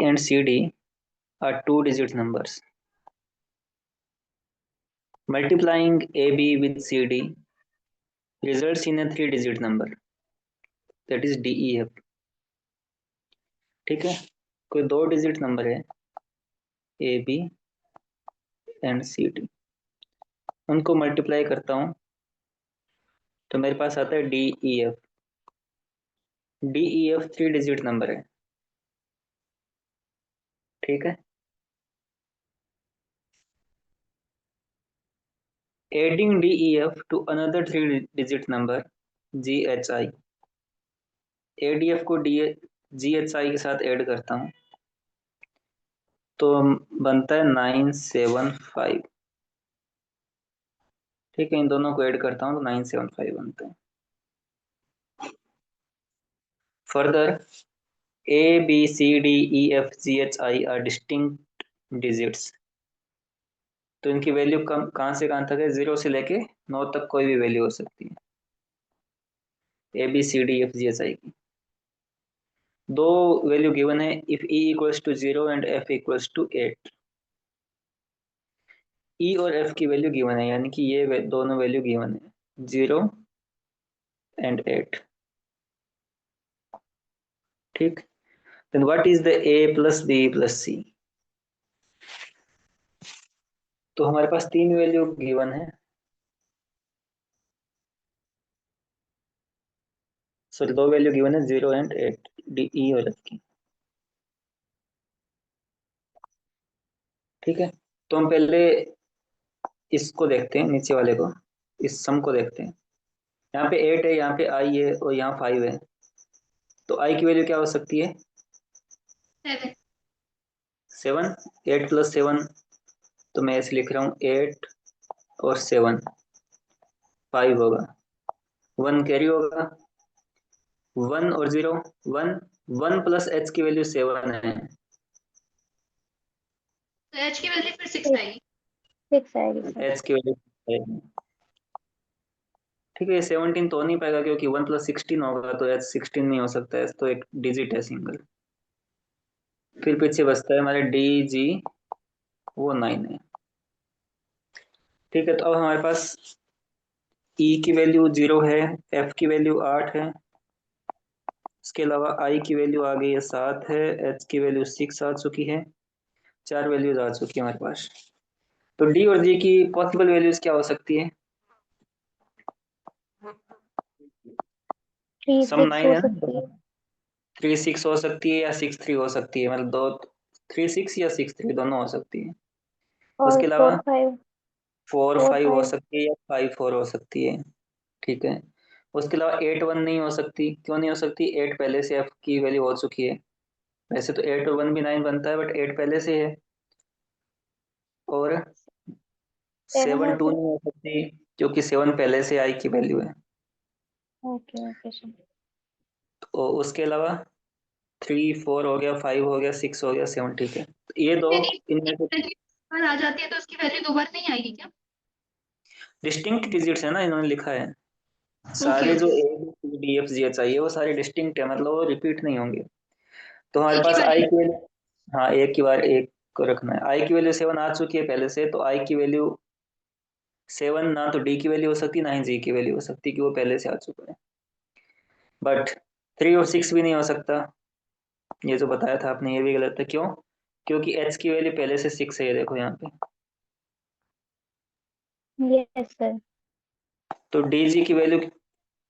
and CD are two-digit numbers. Multiplying AB with CD results in a three-digit number, that is DEF. ठीक है, कोई दो digit number है AB and CD, उनको multiply करता हूं तो मेरे पास आता है DEF. DEF three digit number है. ठीक है, adding DEF to another three digit number GHI. ADF को GHI के साथ ऐड करता हूं तो बनता है 975. ठीक है, इन दोनों को ऐड करता हूं तो 975 बनता है. Further ABCDEFGHI are distinct digits. तो इनकी वैल्यू कहां से कहां तक है? 0 से लेके 9 तक कोई भी वैल्यू हो सकती है ABCDEFGHI की. दो वैल्यू गिवन है, if E equals to 0 and F equals to 8. E और F की वैल्यू गिवन है, यानी कि ये दोनों वैल्यू गिवन है 0 एंड 8. ठीक, then what is the A plus B plus C? तो हमारे पास तीन वैल्यू गिवन है, सॉरी दो वैल्यू गिवन है 0 एंड 8, DE और F की. ठीक है, तो हम पहले इसको देखते हैं, नीचे वाले को, इस सम को देखते हैं. यहाँ पे 8 है, यहाँ पे I है और यहाँ 5 है. तो I की वैल्यू क्या हो सकती है? 7. 8 प्लस 7, तो मैं ऐसे लिख रहा हूँ 8 और 7 5 होगा. 1 कैरी होगा, 1 और 0 1. 1 प्लस H की वैल्यू 7 है, तो H की वैल्यू फिर 6 आएगी. 6 आएगी सर. H की वैल्यू 6 है. ठीक है, 17 तो हो नहीं पाएगा क्योंकि 1 प्लस 16 होगा तो H 16 नहीं हो सकता है, तो एक डिजिट है सिंगल. फिर पीछे बचता है हमारे DG, वो 9 है. ठीक है, तो अब हमारे पास E की वैल्यू 0 है, F की वैल्यू 8 है, इसके अलावा I की वैल्यू आ गई है 7 है, H की वैल्यू 6 आ चुकी है. चार वैल्यूज आ चुकी है हमारे पास. तो D और G की पॉसिबल वैल्यूज क्या हो सकती है? 3 सम 6 9 हो है सकती है. ना, 3 6 हो सकती है या 6 3 हो सकती है, मतलब दो 3 6 या 6 3 दोनों हो सकती है. और उसके अलावा 4 5 4 4 5 हो 5 सकती है या 5 4 हो सकती है. ठीक है, उसके अलावा 8 1 नहीं हो सकती. क्यों नहीं हो सकती? 8 पहले से F की वैल्यू हो चुकी है. वैसे तो 8 और 1 भी 9 बनता है, बट 8 पहले से है. और 7 7 हो 2 सकती. नहीं हो सकती क्योंकि 7 पहले से I की वैल्यू है. Okay okay sir. तो उसके अलावा 3 4 हो गया, 5 हो गया, 6 हो गया, 7. ठीक है, तो ये दो यदि इनमें से पर आ जाती है तो उसकी वैल्यू दो बार नहीं आएगी क्या? डिस्टिंक्ट डिजिट्स है ना, इन्होंने लिखा है. ओके सारे जो ओके. ABCDEFGH चाहिए वो सारे डिस्टिंक्ट है, मतलब वो रिपीट नहीं होंगे. तो हमारे एक ही पास बार I की वैल्यू, हाँ एक की बार एक को रखना है. I की वैल्यू 7 आ चुकी है पहले से, तो I की वैल्यू 7 ना तो D की वैल्यू हो सकती ना ही G की वैल्यू हो सकती, कि वो पहले से आ चुका है. बट 3 और 6 भी नहीं हो सकता, ये जो बताया था आपने ये भी गलत है. क्यों? क्योंकि H की वैल्यू पहले से 6 है, ये देखो यहाँ पे. Yes sir. तो DG की वैल्यू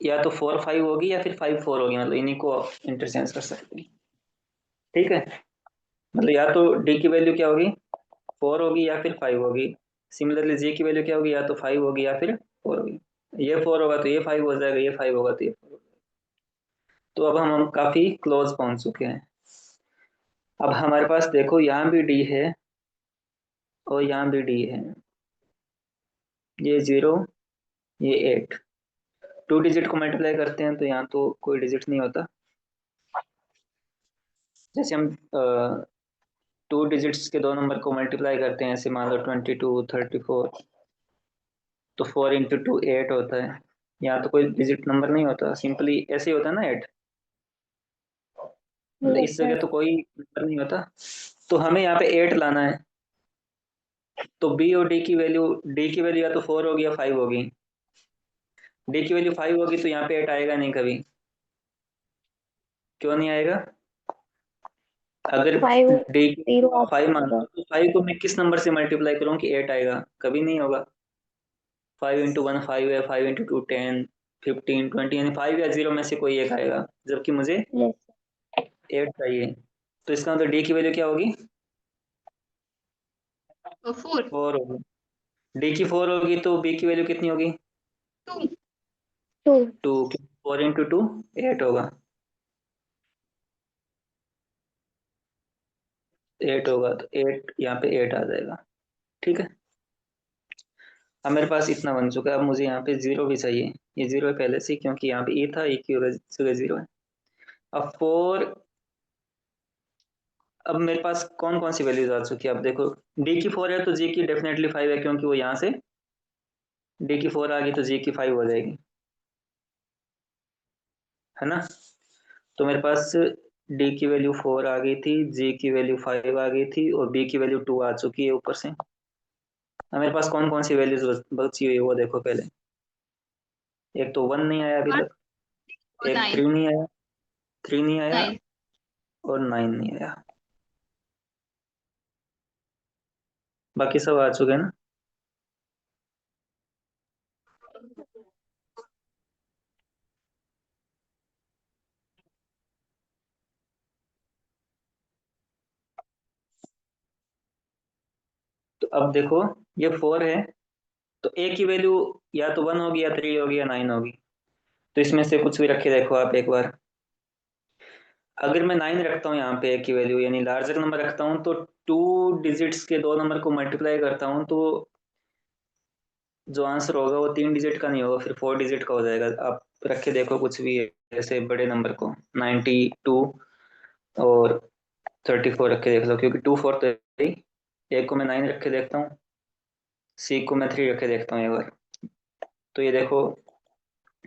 या तो 4 5 होगी या फिर 5 4 होगी, मतलब इन्हीं को इंटरचेंज कर सकते हैं. ठीक है, मतलब या तो D की वैल्यू क्या होगी, 4 होगी या फिर 5 होगी. सिमिलरली G की वैल्यू क्या होगी, या तो 5 होगी या फिर 4 होगी. ये 4 होगा तो ये 5 हो जाएगा, ये 5 होगा तो ये 4 हो जाएगा. तो अब हम काफी क्लोज पहुंच चुके हैं. अब हमारे पास देखो यहाँ भी D है और यहाँ भी D है. ये 0, ये 8. टू डिजिट को मल्टीप्लाई करते हैं तो यहाँ तो कोई डिजिट नहीं होता. जैसे हम टू डिजिट्स के दो नंबर को मल्टीप्लाई करते हैं, ऐसे मान लो 22 34, तो 4 इंटू 2 8 होता है. यहाँ तो कोई डिजिट नंबर नहीं होता, सिंपली ऐसे ही होता है ना 8. मतलब Yes, इस sir. जगह तो कोई नंबर नहीं होता, तो हमें यहाँ पे 8 लाना है। तो बी और डी की वैल्यू या तो 4 होगी या 5 होगी। डी की वैल्यू 5 होगी तो यहाँ पे 8 आएगा नहीं कभी। क्यों नहीं आएगा? अगर 5 डी की 0 आ 5 जाएगा. मानता हूँ तो 5 को मैं किस नंबर से मल्टीप्लाई करूँ कि 8 आएगा? कभी नहीं होगा। 5 इंटू 1 5 है, 5 इंटू 2 10, 15 20, यानी 5 या 0 में से कोई एक आएगा, जबकि मुझे Yes. 8 चाहिए। तो इसका मतलब डी की वैल्यू क्या होगी? तो 4 4 होगी। डी की 4 होगी तो बी की वैल्यू कितनी होगी? 2 2. 2। 4 इंटू 2 8 होगा। 8 होगा तो 8 यहाँ पे 8 आ जाएगा। ठीक है, अब मेरे पास इतना बन चुका है। अब मुझे यहाँ पे 0 भी चाहिए। ये 0 है पहले से, क्योंकि यहाँ पे ए था, ए की जगह 0 है। अब 4, अब मेरे पास कौन कौन सी वैल्यूज आ चुकी है? अब देखो, डी की 4 है तो जी की डेफिनेटली 5 है, क्योंकि वो यहाँ से डी की 4 आ गई तो जी की 5 हो जाएगी, है ना? तो मेरे पास डी की वैल्यू 4 आ गई थी, जी की वैल्यू 5 आ गई थी, और बी की वैल्यू 2 आ चुकी है ऊपर से। अब मेरे पास कौन कौन सी वैल्यूज बची हुई है वो देखो पहले। एक तो 1 नहीं आया अभी 1 तक, और एक 9 3 नहीं आया, 3 नहीं आया, 9 और 9 नहीं आया। बाकी सब आ चुके हैं ना? तो अब देखो, ये 4 है तो ए की वैल्यू या तो 1 होगी, या 3 होगी, या 9 होगी। तो इसमें से कुछ भी रखे देखो आप एक बार। अगर मैं 9 रखता हूँ यहाँ पे ए की वैल्यू, यानी लार्जर नंबर रखता हूँ, तो 2 डिजिट्स के 2 नंबर को मल्टीप्लाई करता हूँ, तो जो आंसर होगा वो 3 डिजिट का नहीं होगा, फिर 4 डिजिट का हो जाएगा। आप रखे देखो कुछ भी ऐसे बड़े नंबर को, 92 और 34 रखे देख लो, क्योंकि 2 4 तो है ही। एक को मैं 9 रख के देखता हूँ, सी को मैं 3 रख के देखता हूँ एक बार। तो ये देखो,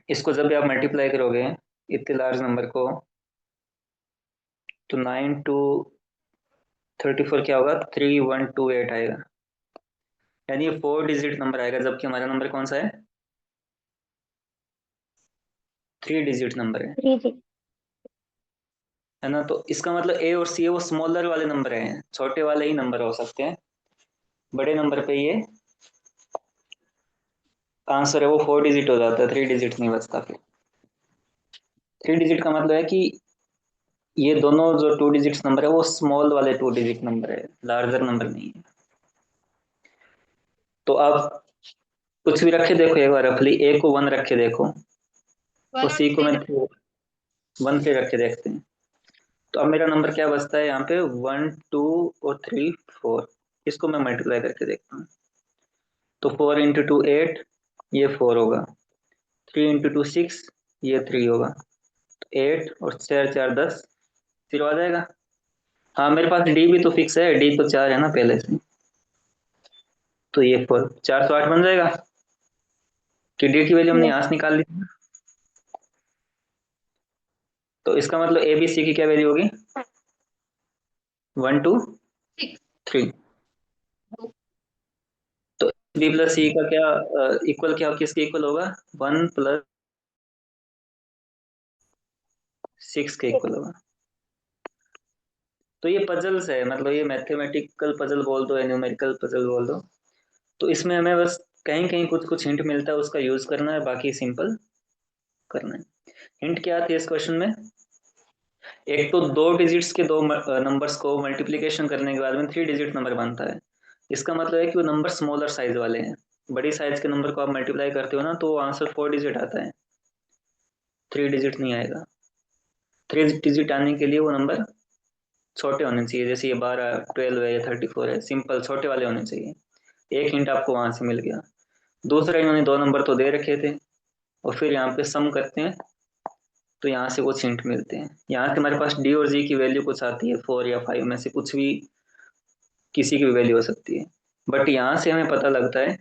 इसको जब भी आप मल्टीप्लाई करोगे इतने लार्ज नंबर को, तो 9 टू 34 क्या होगा? 3128 आएगा, यानी ये 4 डिजिट नंबर आएगा, जबकि हमारा नंबर कौन सा है? 3 डिजिट नंबर है 3 जी. है ना? तो इसका मतलब ए और सी है वो स्मॉलर वाले नंबर हैं, छोटे वाले ही नंबर हो सकते हैं। बड़े नंबर पे ये आंसर है वो 4 डिजिट हो जाता है, 3 डिजिट नहीं बचता फिर। 3 डिजिट का मतलब है कि ये दोनों जो 2 डिजिट नंबर है वो स्मॉल वाले 2 डिजिट नंबर है, लार्जर नंबर नहीं है। तो आप कुछ भी रखे देखो एक बार रफली, ए को 1 रखे देखो, 1 और और सी को 3 मैं 1 पे रखे देखते हैं। तो अब मेरा नंबर क्या बचता है यहाँ पे? 1 2 और 3 4। इसको मैं मल्टीप्लाई करके देखता हूँ। तो 4 इंटू 2 8, ये 4 होगा। 3 इंटू 2 6, ये 3 होगा। तो 8 और 4 4 10, 0 आ जाएगा। हाँ, मेरे पास डी भी तो फिक्स है, डी तो 4 है ना पहले से। तो ये 4 4 तो 8 बन जाएगा, कि डी की वैल्यू हमने Yes. यहाँ से निकाल ली। तो इसका मतलब ए बी सी की क्या वैल्यू होगी? 1 2 6 3। तो बी प्लस सी का क्या इक्वल, क्या किसके इक्वल होगा? 1 प्लस 6 के इक्वल होगा। तो ये पजल्स है, मतलब ये मैथमेटिकल पजल बोल दो या न्यूमेरिकल पजल बोल दो, तो इसमें हमें बस कहीं कहीं कुछ कुछ हिंट मिलता है, उसका यूज करना है, बाकी सिंपल करना है। हिंट क्या आती है इस क्वेश्चन में? एक तो 2 डिजिट्स के दो नंबर्स को मल्टीप्लिकेशन करने के बाद में 3 डिजिट नंबर बनता है। इसका मतलब है कि वो नंबर स्मॉलर साइज वाले हैं। बड़ी साइज के नंबर को आप मल्टीप्लाई करते हो ना, तो आंसर 4 डिजिट आता है, 3 डिजिट नहीं आएगा। 3 डिजिट आने के लिए वो नंबर छोटे होने चाहिए, जैसे ये 12 12 है या 34 है, सिंपल छोटे वाले होने चाहिए। एक हिंट आपको वहां से मिल गया। दूसरा, इन्होंने 2 नंबर तो दे रखे थे, और फिर यहाँ पे सम करते हैं तो यहाँ से कुछ हिंट मिलते हैं। यहाँ से हमारे पास डी और जी की वैल्यू कुछ आती है, 4 या 5 में से कुछ भी, किसी की भी वैल्यू हो सकती है। बट यहाँ से हमें पता लगता है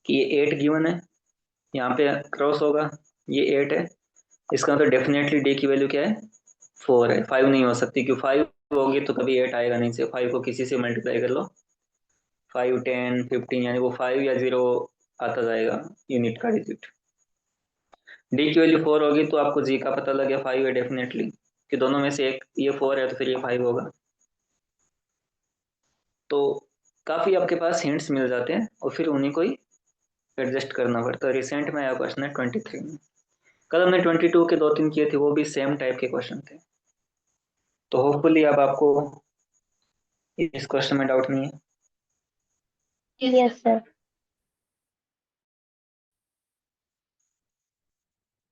कि ये 8 गिवन है, यहाँ पे क्रॉस होगा, ये 8 है। इसका मतलब डेफिनेटली डी की वैल्यू क्या है? 4 है, 5 नहीं हो सकती, क्योंकि 5 होगी तो कभी 8 आएगा नहीं से, 5 को किसी से मल्टीप्लाई कर लो, 5 10 15, यानी वो 5 या 0 आता जाएगा यूनिट का डिजिट। डी की वैल्यू 4 होगी तो आपको जी का पता लग गया, 5 है डेफिनेटली, कि दोनों में से एक, ये 4 है तो फिर ये 5 होगा। तो काफी आपके पास हिंट्स मिल जाते हैं और फिर उन्हीं को ही एडजस्ट करना पड़ता है। रिसेंट में आया क्वेश्चन है 23 में, कल हमने 22 के 2-3 किए थे, वो भी सेम टाइप के क्वेश्चन थे। तो होपफुली अब आपको इस क्वेश्चन में डाउट नहीं है। Yes, Yes, sir. sir.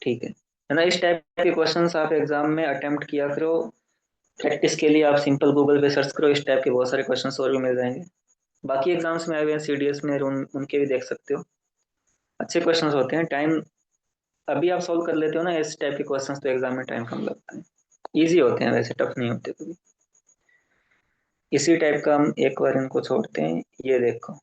ठीक है ना? इस टाइप के क्वेश्चंस आप एग्जाम में अटेम्प्ट किया करो। प्रैक्टिस के लिए आप सिंपल गूगल पे सर्च करो, इस टाइप के बहुत सारे क्वेश्चंस और भी मिल जाएंगे। बाकी एग्जाम्स में आए हुए हैं सीडीएस में, उनके भी देख सकते हो, अच्छे क्वेश्चंस होते हैं। टाइम अभी आप सॉल्व कर लेते हो ना इस टाइप के क्वेश्चंस, तो एग्जाम में टाइम कम लगता है, इजी होते हैं, वैसे टफ नहीं होते कभी। इसी टाइप का हम एक बार इनको छोड़ते हैं, ये देखो।